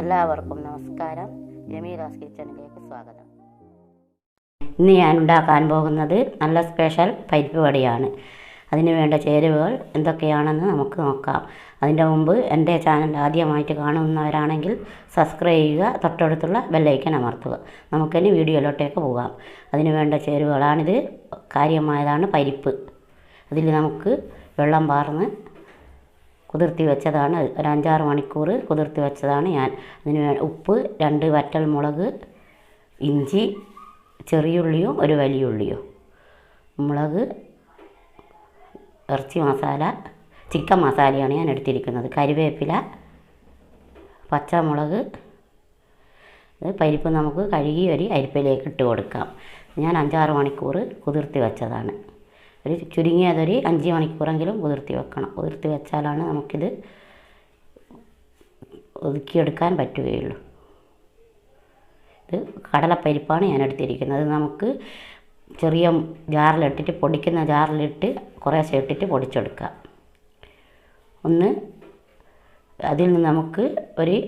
എല്ലാവർക്കും നമസ്കാരം. ജമീലാസ് കിച്ചണിലേക്ക് സ്വാഗതം. ഇന്ന് ഞാൻ ഉണ്ടാക്കാൻ പോകുന്നത് നല്ല സ്പെഷ്യൽ പരിപ്പ് വടയാണ്. അതിന് വേണ്ട ചേരുവകൾ എന്തൊക്കെയാണെന്ന് നമുക്ക് നോക്കാം. അതിൻ്റെ മുമ്പ് എൻ്റെ ചാനൽ ആദ്യമായിട്ട് കാണുന്നവരാണെങ്കിൽ സബ്സ്ക്രൈബ് ചെയ്യുക, തൊട്ടടുത്തുള്ള ബെല്ലൈക്കൻ അമർത്തുക. നമുക്കിനി വീഡിയോയിലോട്ടേക്ക് പോകാം. അതിന് വേണ്ട ചേരുവകളാണിത്. കാര്യമായതാണ് പരിപ്പ്. അതിൽ നമുക്ക് വെള്ളം പാർന്ന് കുതിർത്തി വെച്ചതാണ്. ഒരു 5-6 മണിക്കൂർ കുതിർത്തി വെച്ചതാണ് ഞാൻ. അതിന് ഉപ്പ്, 2 വറ്റൽ മുളക്, ഇഞ്ചി, ചെറിയുള്ളിയും ഒരു വലിയ ഉള്ളിയും, മുളക്, ഇറച്ചി മസാല, ചിക്കൻ മസാലയാണ് ഞാൻ എടുത്തിരിക്കുന്നത്, കരിവേപ്പില, പച്ചമുളക്. പരിപ്പ് നമുക്ക് കഴുകി ഒരു അരിപ്പയിലേക്ക് ഇട്ട് കൊടുക്കാം. ഞാൻ 5-6 മണിക്കൂർ കുതിർത്തി വെച്ചതാണ്. ഒരു ചുരുങ്ങിയതൊരു 5 മണിക്കൂറെങ്കിലും കുതിർത്തി വെക്കണം. കുതിർത്തി വെച്ചാലാണ് നമുക്കിത് ഒതുക്കിയെടുക്കാൻ പറ്റുകയുള്ളൂ. ഇത് കടലപ്പരിപ്പാണ് ഞാൻ എടുത്തിരിക്കുന്നത്. നമുക്ക് ചെറിയ ജാറിലിട്ടിട്ട്, പൊടിക്കുന്ന ജാറിലിട്ട് കുറേശ്ശെ ഇട്ടിട്ട് പൊടിച്ചെടുക്കാം. അതിൽ നിന്ന് നമുക്ക് ഒരു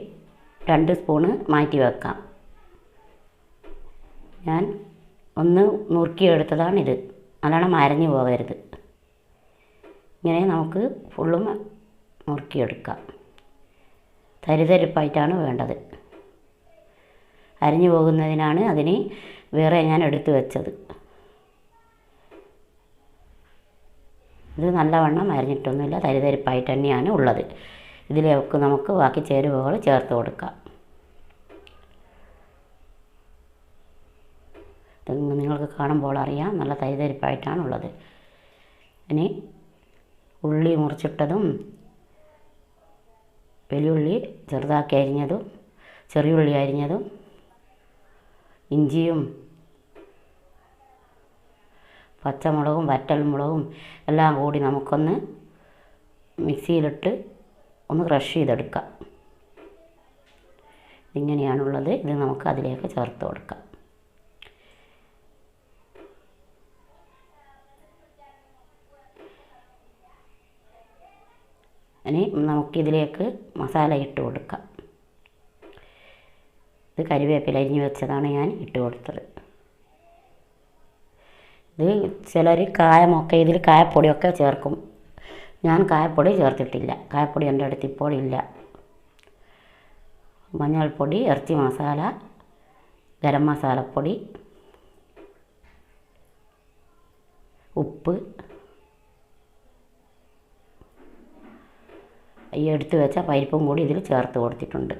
2 സ്പൂണ് മാറ്റി വെക്കാം. ഞാൻ നുറുക്കിയെടുത്തതാണിത്. നല്ലോണം അരഞ്ഞു പോകരുത്. ഇങ്ങനെ നമുക്ക് ഫുള്ളും നുറുക്കിയെടുക്കാം. തരിതരിപ്പായിട്ടാണ് വേണ്ടത്. അരിഞ്ഞു പോകുന്നതിനാണ് അതിന് വേറെ ഞാൻ എടുത്തു വെച്ചത്. ഇത് നല്ലവണ്ണം അരിഞ്ഞിട്ടൊന്നുമില്ല, തരിതരിപ്പായിട്ട് തന്നെയാണ് ഉള്ളത്. ഇതിലേക്ക് നമുക്ക് ബാക്കി ചേരുവകൾ ചേർത്ത് കൊടുക്കാം. നിങ്ങൾക്ക് കാണുമ്പോൾ അറിയാം, നല്ല തരിതരിപ്പായിട്ടാണുള്ളത്. ഇനി ഉള്ളി മുറിച്ചിട്ടതും, വെല്ലുള്ളി ചെറുതാക്കി അരിഞ്ഞതും, ചെറിയുള്ളി അരിഞ്ഞതും, ഇഞ്ചിയും പച്ചമുളകും വറ്റൽമുളകും എല്ലാം കൂടി നമുക്കൊന്ന് മിക്സിയിലിട്ട് ഒന്ന് ക്രഷ് ചെയ്തെടുക്കാം. ഇങ്ങനെയാണുള്ളത്. ഇത് നമുക്ക് അതിലേക്ക് ചേർത്ത് കൊടുക്കാം. ഇനി നമുക്കിതിലേക്ക് മസാല ഇട്ട് കൊടുക്കാം. ഇത് കരിവേപ്പില അരിഞ്ഞ് വെച്ചതാണ് ഞാൻ ഇട്ട് കൊടുത്തത്. ഇത് ചിലർ കായമൊക്കെ, ഇതിൽ കായപ്പൊടിയൊക്കെ ചേർക്കും. ഞാൻ കായപ്പൊടി ചേർത്തിട്ടില്ല. കായപ്പൊടി എൻ്റെ അടുത്ത് ഇപ്പോൾ ഇല്ല. മഞ്ഞൾപ്പൊടി, ഇറച്ചി മസാല, ഗരം മസാലപ്പൊടി, ഉപ്പ്, ഈ എടുത്ത് വെച്ച പരിപ്പും കൂടി ഇതിൽ ചേർത്ത് കൊടുത്തിട്ടുണ്ട്.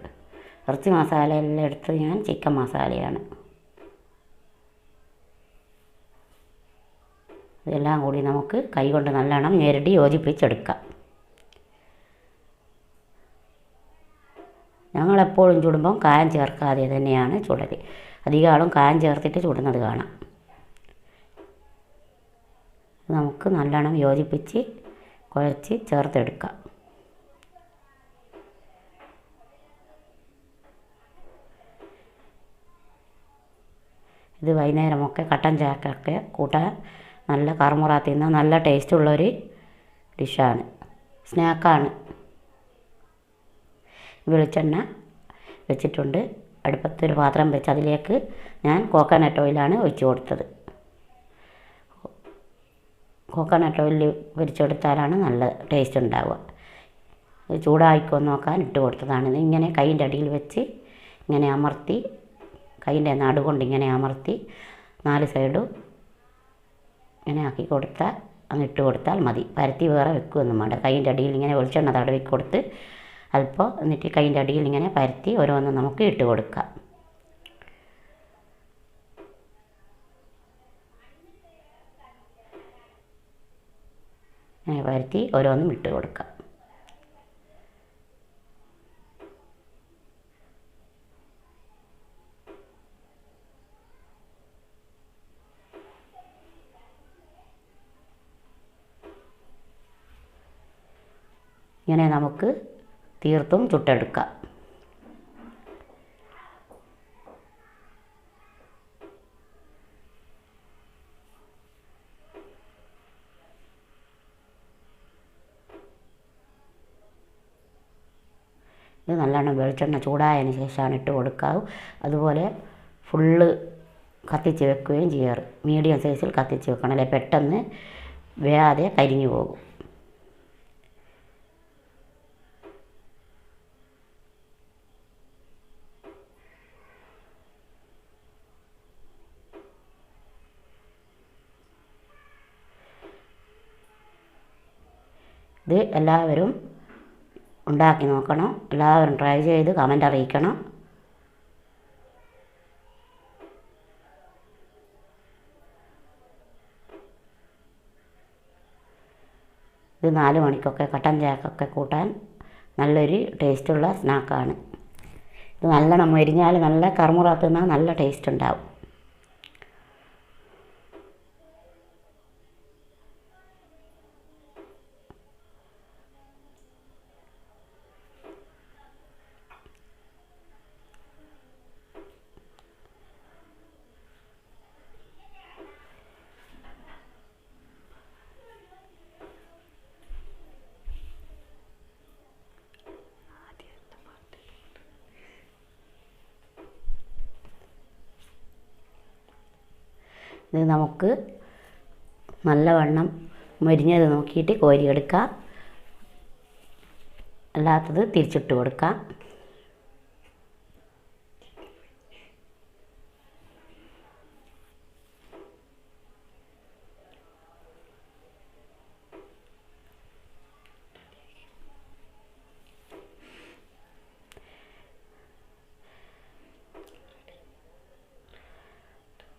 ഇറച്ചി മസാല എല്ലാം എടുത്ത് ഞാൻ ചിക്കൻ മസാലയാണ്. ഇതെല്ലാം കൂടി നമുക്ക് കൈകൊണ്ട് നല്ലോണം ഞെരടി യോജിപ്പിച്ചെടുക്കാം. ഞങ്ങളെപ്പോഴും ചുടുമ്പം കായം ചേർക്കാതെ തന്നെയാണ് ചുടൽ. അധികം ആളും കായം ചേർത്തിട്ട് ചുടുന്നത് കാണാം. നമുക്ക് നല്ലോണം യോജിപ്പിച്ച് കുഴച്ച് ചേർത്തെടുക്കാം. ഇത് വൈകുന്നേരമൊക്കെ കട്ടൻ ചായക്കൊക്കെ കൂട്ടാൻ നല്ല കറുമുറ തിന്നാൻ നല്ല ടേസ്റ്റുള്ളൊരു ഡിഷാണ്, സ്നാക്കാണ്. വെളിച്ചെണ്ണ വെച്ചിട്ടുണ്ട്. അടുപ്പത്തൊരു പാത്രം വെച്ച് അതിലേക്ക് ഞാൻ കോക്കനട്ട് ഓയിലാണ് ഒഴിച്ച് കൊടുത്തത്. കോക്കനട്ട് ഓയിൽ പൊരിച്ചെടുത്താലാണ് നല്ല ടേസ്റ്റ് ഉണ്ടാവുക. ചൂടായിക്കോ നോക്കാൻ ഇട്ട് കൊടുത്തതാണ്. ഇങ്ങനെ കൈൻ്റെ അടിയിൽ വെച്ച് ഇങ്ങനെ അമർത്തി, കൈൻ്റെ നടുകൊണ്ട് ഇങ്ങനെ അമർത്തി 4 സൈഡും ഇങ്ങനെ ആക്കി കൊടുത്താൽ, ഇട്ട് കൊടുത്താൽ മതി. പരത്തി വേറെ വെക്കുകയൊന്നും വേണ്ട. കൈൻ്റെ അടിയിൽ ഇങ്ങനെ വെളിച്ചെണ്ണ തടവി കൊടുത്ത് അല്പം, എന്നിട്ട് കൈൻ്റെ അടിയിൽ ഇങ്ങനെ പരത്തി ഓരോന്നും നമുക്ക് ഇട്ട് കൊടുക്കാം. ഇങ്ങനെ പരത്തി ഓരോന്നും ഇട്ട് കൊടുക്കാം. ഇങ്ങനെ നമുക്ക് തീർത്തും ചുട്ടെടുക്കാം. ഇത് നല്ലോണം വെളിച്ചെണ്ണ ചൂടായതിന് ശേഷമാണ് ഇട്ട് കൊടുക്കാവൂ. അതുപോലെ ഫുള്ള് കത്തിച്ച് വെക്കുകയും ചെയ്യാറ്. മീഡിയം സൈസിൽ കത്തിച്ച് വെക്കണം, അല്ലെങ്കിൽ പെട്ടെന്ന് വേകാതെ കരിഞ്ഞു പോകും. ഇത് എല്ലാവരും ഉണ്ടാക്കി നോക്കണം. എല്ലാവരും ട്രൈ ചെയ്ത് കമൻ്റ് അറിയിക്കണം. ഇത് 4 മണിക്കൊക്കെ കട്ടൻ ചായക്കൊക്കെ കൂട്ടാൻ നല്ലൊരു ടേസ്റ്റുള്ള സ്നാക്കാണ്. ഇത് നല്ലോണം മൊരിഞ്ഞാൽ നല്ല കറുമുറ തിന്നാൽ നല്ല ടേസ്റ്റ് ഉണ്ടാവും. ഇത് നമുക്ക് നല്ലവണ്ണം മൊരിഞ്ഞത് നോക്കിയിട്ട് കോരിയെടുക്കാം. അല്ലാത്തത് തിരിച്ചിട്ട് കൊടുക്കാം.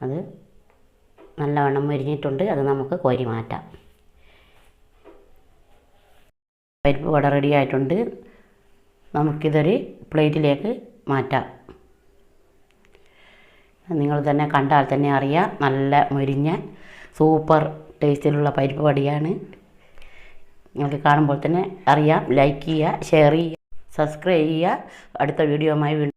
അത് നല്ലവണ്ണം മൊരിഞ്ഞിട്ടുണ്ട്. അത് നമുക്ക് കോരി മാറ്റാം. പരിപ്പ് വട റെഡി ആയിട്ടുണ്ട്. നമുക്കിതൊരു പ്ലേറ്റിലേക്ക് മാറ്റാം. നിങ്ങൾ തന്നെ കണ്ടാൽ തന്നെ അറിയാം, നല്ല മൊരിഞ്ഞ സൂപ്പർ ടേസ്റ്റിലുള്ള പരിപ്പ് വടയാണ്. നിങ്ങൾക്ക് കാണുമ്പോൾ തന്നെ അറിയാം. ലൈക്ക് ചെയ്യുക, ഷെയർ ചെയ്യുക, സബ്സ്ക്രൈബ് ചെയ്യുക. അടുത്ത വീഡിയോയുമായി